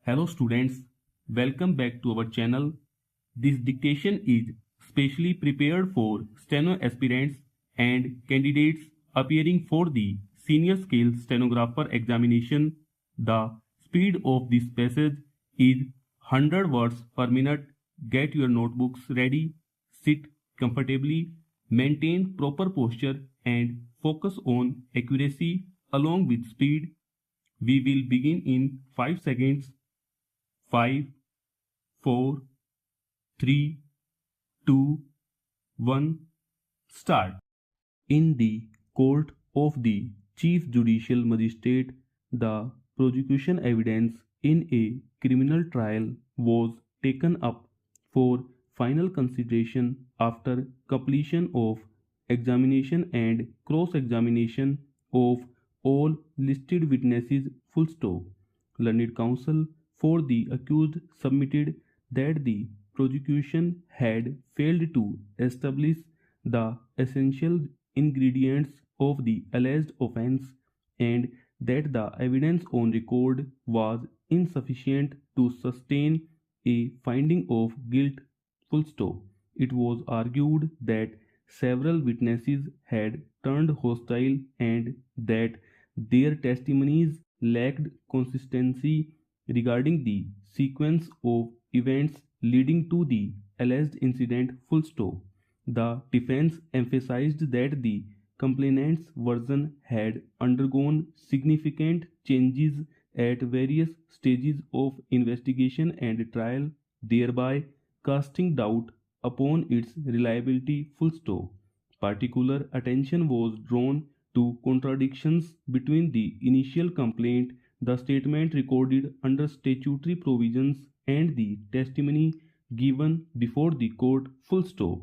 Hello students, welcome back to our channel. This dictation is specially prepared for steno aspirants and candidates appearing for the senior scale stenographer examination. The speed of this passage is 100 words per minute. Get your notebooks ready, sit comfortably, maintain proper posture and focus on accuracy along with speed. We will begin in 5 seconds. 5, 4, 3, 2, 1, start. In the court of the Chief Judicial Magistrate, the prosecution evidence in a criminal trial was taken up for final consideration after completion of examination and cross-examination of all listed witnesses. Full stop. Learned counsel for the accused submitted that the prosecution had failed to establish the essential ingredients of the alleged offense and that the evidence on record was insufficient to sustain a finding of guilt. Full stop. It was argued that several witnesses had turned hostile and that their testimonies lacked consistency regarding the sequence of events leading to the alleged incident. Full stop. The defense emphasized that the complainant's version had undergone significant changes at various stages of investigation and trial, thereby casting doubt upon its reliability. Full stop. Particular attention was drawn to contradictions between the initial complaint, the statement recorded under statutory provisions, and the testimony given before the court. Full stop.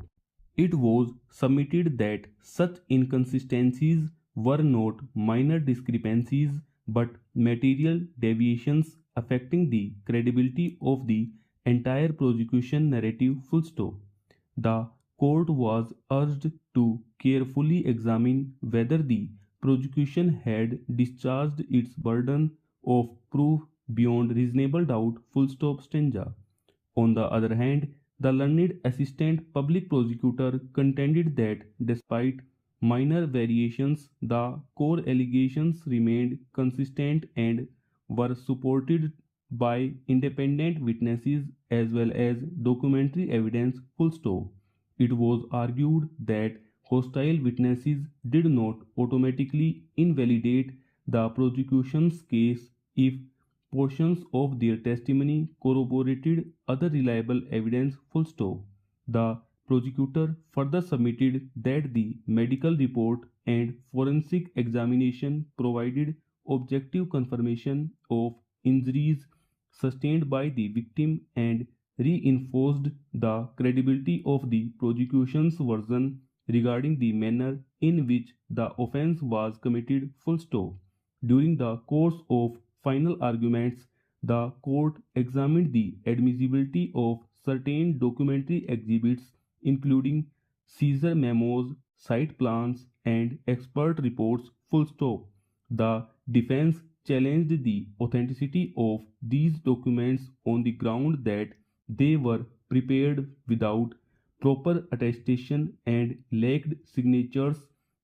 It was submitted that such inconsistencies were not minor discrepancies but material deviations affecting the credibility of the entire prosecution narrative. Full stop. The court was urged to carefully examine whether the prosecution had discharged its burden of proof beyond reasonable doubt. Full stop. Stanza. On the other hand, the learned assistant public prosecutor contended that despite minor variations, the core allegations remained consistent and were supported by independent witnesses as well as documentary evidence. Full stop. It was argued that hostile witnesses did not automatically invalidate the prosecution's case if portions of their testimony corroborated other reliable evidence. Full stop. The prosecutor further submitted that the medical report and forensic examination provided objective confirmation of injuries sustained by the victim and reinforced the credibility of the prosecution's version regarding the manner in which the offense was committed. Full stop. During the course of final arguments, the court examined the admissibility of certain documentary exhibits, including seizure memos, site plans, and expert reports. Full stop. The defense challenged the authenticity of these documents on the ground that they were prepared without proper attestation and lacked signatures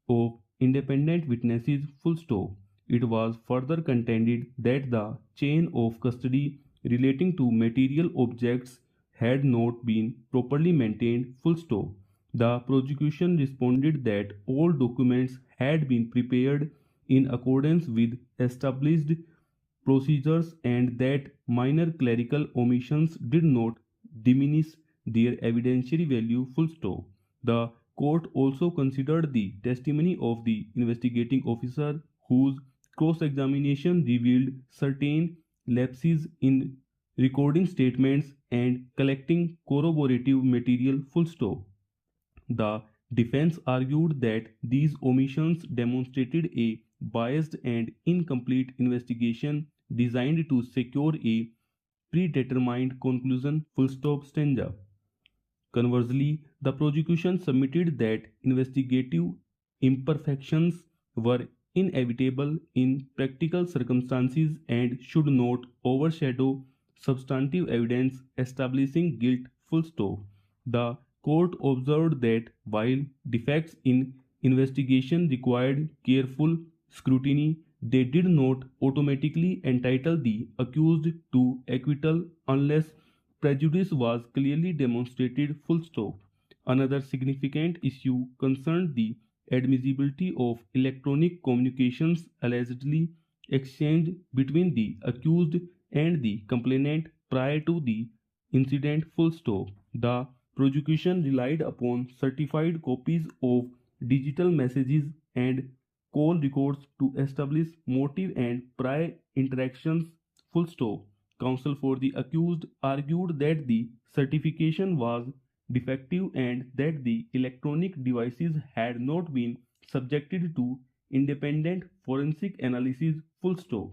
of independent witnesses. Full stop. It was further contended that the chain of custody relating to material objects had not been properly maintained. Full stop. The prosecution responded that all documents had been prepared in accordance with established procedures and that minor clerical omissions did not diminish their evidentiary value. Full stop. The court also considered the testimony of the investigating officer whose cross-examination revealed certain lapses in recording statements and collecting corroborative material. Full stop. The defense argued that these omissions demonstrated a biased and incomplete investigation designed to secure a predetermined conclusion. Full stop. Stanza. Conversely, the prosecution submitted that investigative imperfections were inevitable in practical circumstances and should not overshadow substantive evidence establishing guilt, full stop. The court observed that while defects in investigation required careful scrutiny, they did not automatically entitle the accused to acquittal unless prejudice was clearly demonstrated, full stop. Another significant issue concerned the admissibility of electronic communications allegedly exchanged between the accused and the complainant prior to the incident, full stop. The prosecution relied upon certified copies of digital messages and call records to establish motive and prior interactions, full stop. Counsel for the accused argued that the certification was defective and that the electronic devices had not been subjected to independent forensic analysis, full stop.